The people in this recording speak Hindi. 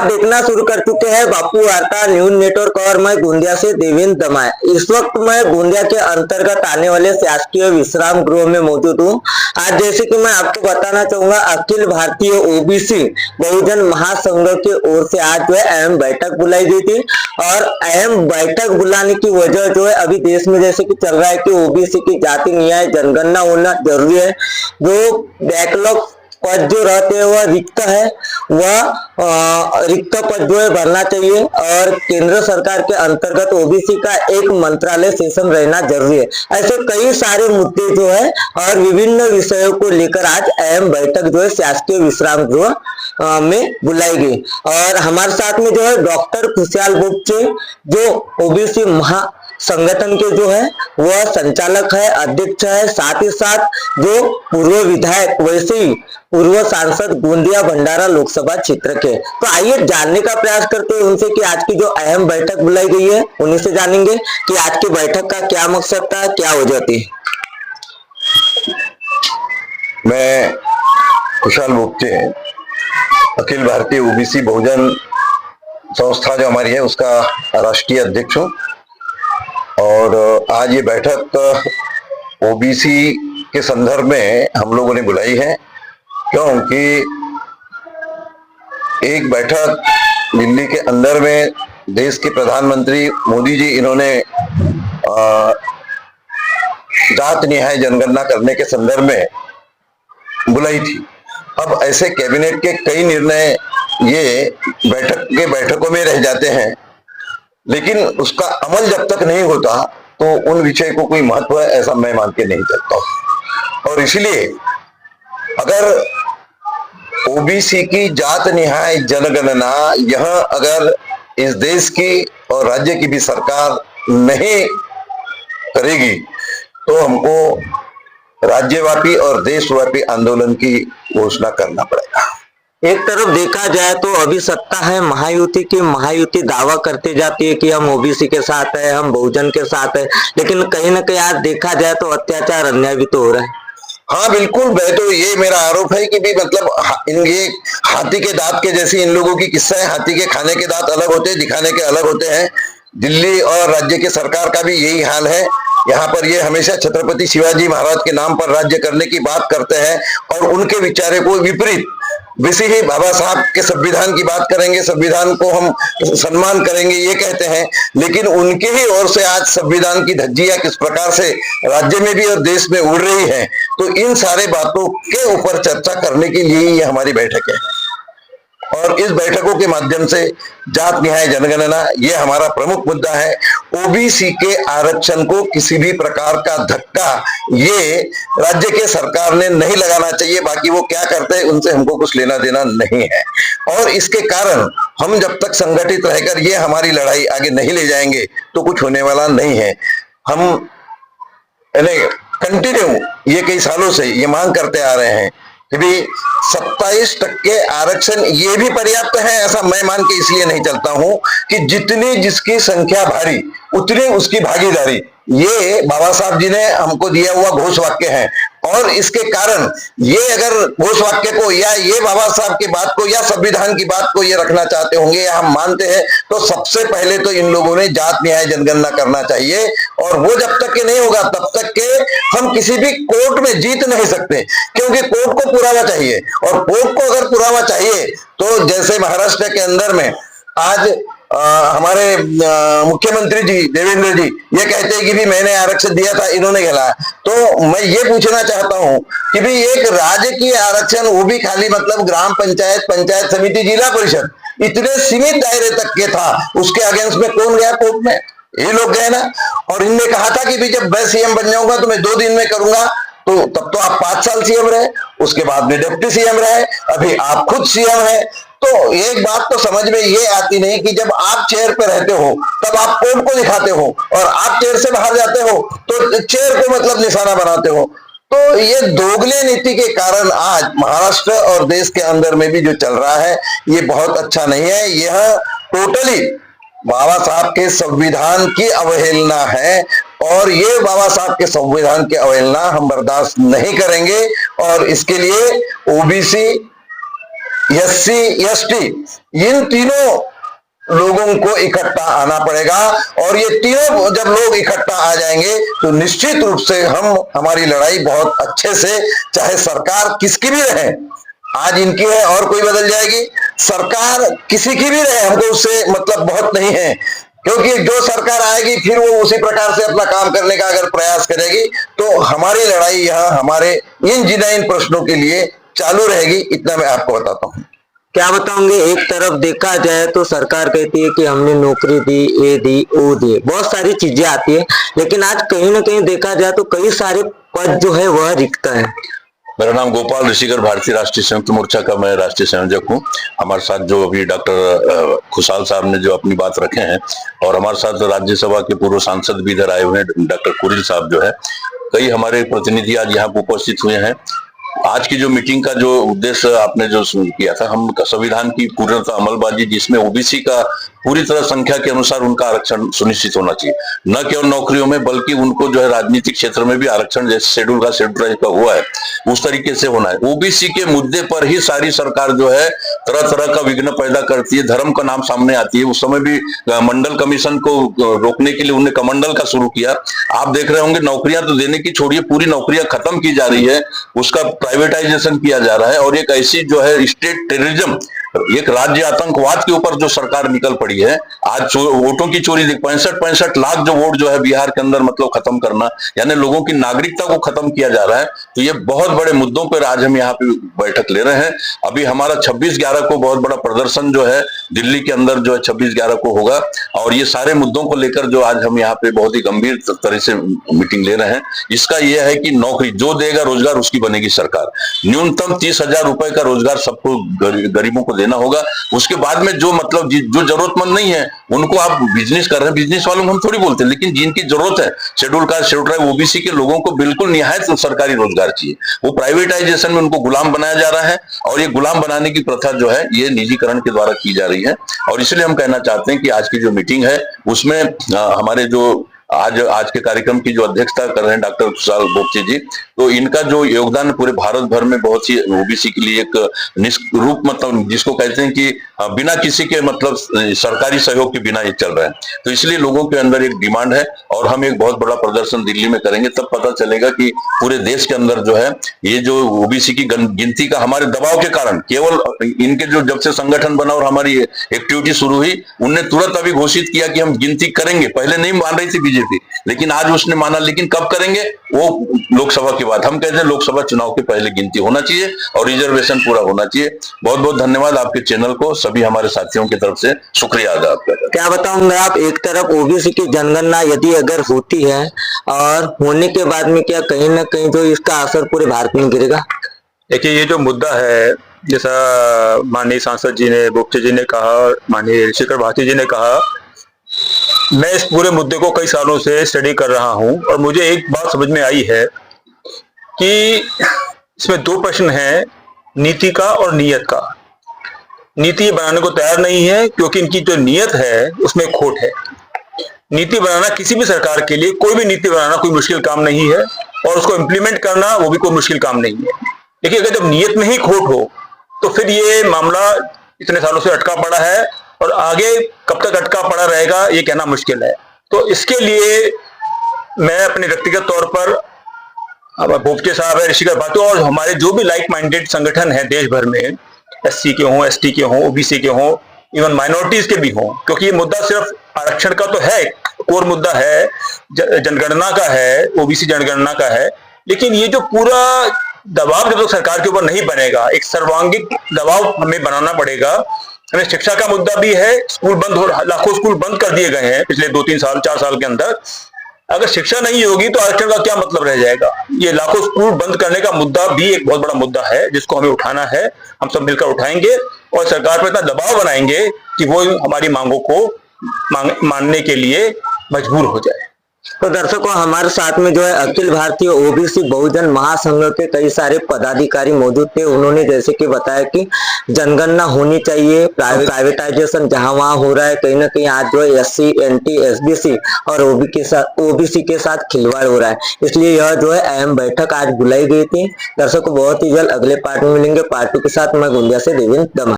देखना शुरू कर चुके हैं बापू वार्ता न्यूज नेटवर्क और मैं गोंदिया से देवेंद्र दमाय। इस वक्त मैं गोंदिया के अंतर्गत आने वाले शासकीय विश्राम गृह में मौजूद हूँ। आज जैसे कि मैं आपको बताना चाहूंगा, अखिल भारतीय ओबीसी बहुजन महासंघ की ओर से आज जो है अहम बैठक बुलाई गई थी। और अहम बैठक बुलाने की वजह जो है, अभी देश में जैसे कि चल रहा है कि ओबीसी की जाति न्याय जनगणना होना जरूरी है। जो बैकलॉग पद जो रहते हैं वह रिक्त है, वह रिक्त पद जो है भरना चाहिए। और केंद्र सरकार के अंतर्गत ओबीसी का एक मंत्रालय सेशन रहना जरूरी है। ऐसे कई सारे मुद्दे जो है और विभिन्न विषयों को लेकर आज अहम बैठक जो है शासकीय विश्राम गृह में बुलाई गई। और हमारे साथ में जो है डॉक्टर खुशहाल बुगचे, जो ओबीसी महा संगठन के जो है वह संचालक है, अध्यक्ष है, साथ ही साथ जो पूर्व विधायक वैसे ही पूर्व सांसद गोंदिया भंडारा लोकसभा क्षेत्र के। तो आइए जानने का प्रयास करते हैं उनसे कि आज की जो अहम बैठक बुलाई गई है उन्हीं से जानेंगे कि आज की बैठक का क्या मकसद था, क्या वजह थी। मैं खुशहाल बुगचे, अखिल भारतीय ओबीसी बहुजन संस्था जो हमारी है उसका राष्ट्रीय अध्यक्ष हूँ। और आज ये बैठक ओबीसी के संदर्भ में हम लोगों ने बुलाई है, क्योंकि एक बैठक दिल्ली के अंदर में देश के प्रधानमंत्री मोदी जी इन्होंने जात न्याय जनगणना करने के संदर्भ में बुलाई थी। अब ऐसे कैबिनेट के कई निर्णय ये बैठकों में रह जाते हैं, लेकिन उसका अमल जब तक नहीं होता तो उन विषय को कोई महत्व है ऐसा मैं मान के नहीं चलता हूं। और इसलिए अगर ओबीसी की जात न्याय जनगणना यह अगर इस देश की और राज्य की भी सरकार नहीं करेगी तो हमको राज्यव्यापी और देशव्यापी आंदोलन की घोषणा करना पड़ेगा। एक तरफ देखा जाए तो अभी सत्ता है महायुति की, महायुति दावा करते जाती है कि हम ओबीसी के साथ है, हम बहुजन के साथ है, लेकिन कहीं ना कहीं आज देखा जाए तो अत्याचार अन्याय भी तो हो रहा है। हाँ बिल्कुल, मैं तो ये मेरा आरोप है कि भी मतलब ये हाथी के दांत के जैसी इन लोगों की किस्सा है। हाथी के खाने के दांत अलग होते हैं, दिखाने के अलग होते हैं। दिल्ली और राज्य की सरकार का भी यही हाल है। यहाँ पर ये हमेशा छत्रपति शिवाजी महाराज के नाम पर राज्य करने की बात करते हैं और उनके विचारों को विपरीत वैसे ही बाबा साहब के संविधान की बात करेंगे, संविधान को हम सम्मान करेंगे ये कहते हैं, लेकिन उनके ही ओर से आज संविधान की धज्जियां किस प्रकार से राज्य में भी और देश में उड़ रही है। तो इन सारे बातों के ऊपर चर्चा करने के लिए ये हमारी बैठक है। और इस बैठकों के माध्यम से जात न्याय जनगणना ये हमारा प्रमुख मुद्दा है। ओबीसी के आरक्षण को किसी भी प्रकार का धक्का ये राज्य के सरकार ने नहीं लगाना चाहिए। बाकी वो क्या करते हैं उनसे हमको कुछ लेना देना नहीं है। और इसके कारण हम जब तक संगठित रहकर ये हमारी लड़ाई आगे नहीं ले जाएंगे तो कुछ होने वाला नहीं है। हम कंटिन्यू ये कई सालों से ये मांग करते आ रहे हैं कि भी 27% आरक्षण ये भी पर्याप्त है ऐसा मैं मान के इसलिए नहीं चलता हूं कि जितनी जिसकी संख्या भारी उतनी उसकी भागीदारी, ये बाबा साहब जी ने हमको दिया हुआ घोष वाक्य है। और इसके कारण ये अगर घोष वाक्य को या ये बाबा साहब की बात को या संविधान की बात को ये रखना चाहते होंगे या हम मानते हैं तो सबसे पहले तो इन लोगों ने जात न्याय जनगणना करना चाहिए। और वो जब तक के नहीं होगा तब तक के हम किसी भी कोर्ट में जीत नहीं सकते, क्योंकि कोर्ट को पुरावा चाहिए। और कोर्ट को अगर पुरावा चाहिए तो जैसे महाराष्ट्र के अंदर में आज हमारे मुख्यमंत्री जी देवेंद्र जी ये कहते हैं कि भी मैंने आरक्षण दिया था इन्होंने खेला। तो मैं ये पूछना चाहता हूं कि भी एक राजकीय आरक्षण वो भी खाली मतलब ग्राम पंचायत, पंचायत समिति, जिला परिषद इतने सीमित दायरे तक के था, उसके अगेंस्ट में कौन गया कोर्ट में? ये लोग गए ना। और इनने कहा था कि भी जब मैं सीएम बन जाऊंगा तो मैं 2 दिन में करूंगा। तो तब तो आप 5 साल सीएम रहे, उसके बाद में डिप्टी सीएम रहे, अभी आप खुद सीएम है। तो एक बात तो समझ में ये आती नहीं कि जब आप चेयर पे रहते हो तब आप कोर्ट को दिखाते हो और आप चेयर से बाहर जाते हो तो चेयर को मतलब निशाना बनाते हो। तो ये दोगले नीति के कारण आज महाराष्ट्र और देश के अंदर में भी जो चल रहा है ये बहुत अच्छा नहीं है। यह टोटली बाबा साहब के संविधान की अवहेलना है और ये बाबा साहब के संविधान की अवहेलना हम बर्दाश्त नहीं करेंगे। और इसके लिए ओबीसी एससी एसटी, इन तीनों लोगों को इकट्ठा आना पड़ेगा। और ये तीनों जब लोग इकट्ठा आ जाएंगे तो निश्चित रूप से हम हमारी लड़ाई बहुत अच्छे से, चाहे सरकार किसकी भी रहे, आज इनकी है और कोई बदल जाएगी, सरकार किसी की भी रहे, हमको उससे मतलब बहुत नहीं है, क्योंकि जो सरकार आएगी फिर वो उसी प्रकार से अपना काम करने का अगर प्रयास करेगी तो हमारी लड़ाई यहाँ हमारे इन जिन प्रश्नों के लिए चालू रहेगी। इतना मैं आपको बताता हूँ। क्या बताओगे, एक तरफ देखा जाए तो सरकार कहती है कि हमने नौकरी दी, ये दी, वो दी, बहुत सारी चीजें आती है, लेकिन आज कहीं ना कहीं देखा जाए तो कई सारे पद जो है वह रिक्त है। मेरा नाम गोपाल ऋषिकर, भारतीय राष्ट्रीय संयुक्त मोर्चा का मैं राष्ट्रीय संयोजक हूँ। हमारे साथ जो अभी डॉक्टर खुशहाल साहब ने जो अपनी बात रखे हैं, और हमारे साथ राज्यसभा के पूर्व सांसद भी इधर आए हुए हैं, डॉक्टर कुरिल साहब जो है, कई हमारे प्रतिनिधि आज यहाँ पर उपस्थित हुए हैं। आज की जो मीटिंग का जो उद्देश्य आपने जो किया था, हम संविधान की पूर्णतः अमलबाजी, जिसमें ओबीसी का पूरी तरह संख्या के अनुसार उनका आरक्षण सुनिश्चित होना चाहिए, न केवल नौकरियों में बल्कि उनको जो है राजनीतिक क्षेत्र में भी आरक्षण, जैसे शेड्यूल का शेड्यूल का हुआ है उस तरीके से होना है। ओबीसी के मुद्दे पर ही सारी सरकार जो है तरह तरह का विघ्न पैदा करती है, धर्म का नाम सामने आती है। उस समय भी मंडल कमीशन को रोकने के लिए उन्होंने कमंडल का शुरू किया। आप देख रहे होंगे नौकरियां तो देने की छोड़िए, पूरी नौकरियां खत्म की जा रही है, उसका प्राइवेटाइजेशन किया जा रहा है। और एक ऐसी जो है स्टेट टेररिज्म, एक राज्य आतंकवाद के ऊपर जो सरकार निकल पड़ी है। आज वोटों की चोरी, 65 लाख जो वोट जो है बिहार के अंदर मतलब खत्म करना, यानी लोगों की नागरिकता को खत्म किया जा रहा है। तो ये बहुत बड़े मुद्दों पर आज हम यहाँ पे बैठक ले रहे हैं। अभी हमारा 26/11 को बहुत बड़ा प्रदर्शन जो है दिल्ली के अंदर जो है 26/11 को होगा, और ये सारे मुद्दों को लेकर जो आज हम यहाँ पे बहुत ही गंभीर तरह से मीटिंग ले रहे हैं। इसका यह है कि नौकरी जो देगा रोजगार, उसकी बनेगी सरकार। न्यूनतम 30,000 रुपए का रोजगार सबको गरीबों को देना होगा। उसके बाद में जो मतलब जो जरूरतमंद नहीं है उनको आप बिजनेस कर रहे हैं, बिजनेस वालों को हम थोड़ी बोलते हैं, लेकिन जिनकी जरूरत है, schedule caste, schedule tribe, OBC के लोगों को बिल्कुल निहायत सरकारी रोजगार चाहिए। वो प्राइवेटाइजेशन में उनको गुलाम बनाया जा रहा है, और ये गुलाम बनाने की प्रथा जो है ये निजीकरण के द्वारा की जा रही है। और इसलिए हम कहना चाहते हैं कि आज की जो मीटिंग है उसमें हमारे जो आज के कार्यक्रम की जो अध्यक्षता कर रहे हैं डॉक्टर खुशहाल बोपचे जी, तो इनका जो योगदान पूरे भारत भर में बहुत ही ओबीसी के लिए एक निष्रूप, मतलब जिसको कहते हैं कि बिना किसी के मतलब सरकारी सहयोग के बिना ये चल रहा है। तो इसलिए लोगों के अंदर एक डिमांड है, और हम एक बहुत बड़ा प्रदर्शन दिल्ली में करेंगे, तब पता चलेगा कि पूरे देश के अंदर जो है ये जो ओबीसी की गिनती का हमारे दबाव के कारण, केवल इनके जो जब से संगठन बना और हमारी एक्टिविटी शुरू हुई, उनने तुरंत अभी घोषित किया कि हम गिनती करेंगे। पहले नहीं मान रही थी बीजेपी, लेकिन आज उसने माना। लेकिन कब करेंगे वो लोकसभा की बात। हम कहते हैं लोकसभा चुनाव के पहले गिनती होना चाहिए और रिजर्वेशन पूरा होना चाहिए। बहुत बहुत धन्यवाद आपके चैनल को, सभी हमारे साथियों की तरफ से शुक्रिया अदा आपका। क्या बताऊंगा आप, एक तरफ ओबीसी की जनगणना यदि अगर होती है और होने के बाद में क्या कहीं ना कहीं जो इसका असर पूरे भारत में गिरेगा? देखिए, ये जो मुद्दा है, जैसा माननीय सांसद जी ने, बोपचे जी ने कहा, माननीय ऋषिकर भारती जी ने कहा, मैं इस पूरे मुद्दे को कई सालों से स्टडी कर रहा हूं, और मुझे एक बात समझ में आई है कि इसमें दो प्रश्न हैं, नीति का और नियत का। नीति बनाने को तैयार नहीं है क्योंकि इनकी जो नियत है उसमें खोट है। नीति बनाना किसी भी सरकार के लिए, कोई भी नीति बनाना कोई मुश्किल काम नहीं है, और उसको इम्प्लीमेंट करना वो भी कोई मुश्किल काम नहीं है। देखिए, अगर जब नियत में ही खोट हो तो फिर ये मामला इतने सालों से अटका पड़ा है, और आगे कब तक अटका पड़ा रहेगा ये कहना मुश्किल है। तो इसके लिए मैं अपने व्यक्तिगत तौर पर, बोपचे साहब है, ऋषिकर भारती, और हमारे जो भी लाइक माइंडेड संगठन है देश भर में, एससी के हों, एसटी के हों, ओबीसी के हों, इवन माइनॉरिटीज के भी हों, क्योंकि ये मुद्दा सिर्फ आरक्षण का तो है, कोर मुद्दा है, जनगणना का है, ओबीसी जनगणना का है, लेकिन ये जो पूरा दबाव जब तक सरकार के ऊपर नहीं बनेगा, एक सर्वांगीण दबाव हमें बनाना पड़ेगा। हमें शिक्षा का मुद्दा भी है, स्कूल बंद हो, लाखों स्कूल बंद कर दिए गए हैं पिछले 2-3 साल 4 साल के अंदर। अगर शिक्षा नहीं होगी तो आरक्षण का क्या मतलब रह जाएगा? ये लाखों स्कूल बंद करने का मुद्दा भी एक बहुत बड़ा मुद्दा है जिसको हमें उठाना है। हम सब मिलकर उठाएंगे और सरकार पर इतना दबाव बनाएंगे कि वो हमारी मांगों को मानने के लिए मजबूर हो जाए। तो दर्शकों हमारे साथ में जो है अखिल भारतीय ओबीसी बहुजन महासंघ के कई सारे पदाधिकारी मौजूद थे। उन्होंने जैसे कि बताया कि जनगणना होनी चाहिए, प्राइवेटाइजेशन जहां वहां हो रहा है, कहीं ना कहीं आज जो है SC, NT, SBC और ओबीसी के साथ खिलवाड़ हो रहा है, इसलिए यह जो है अहम बैठक आज बुलाई गई थी। दर्शकों बहुत ही जल्द अगले पार्ट में मिलेंगे। पार्ट 2 के साथ मैं गोंदिया से देवेंद्र दमा।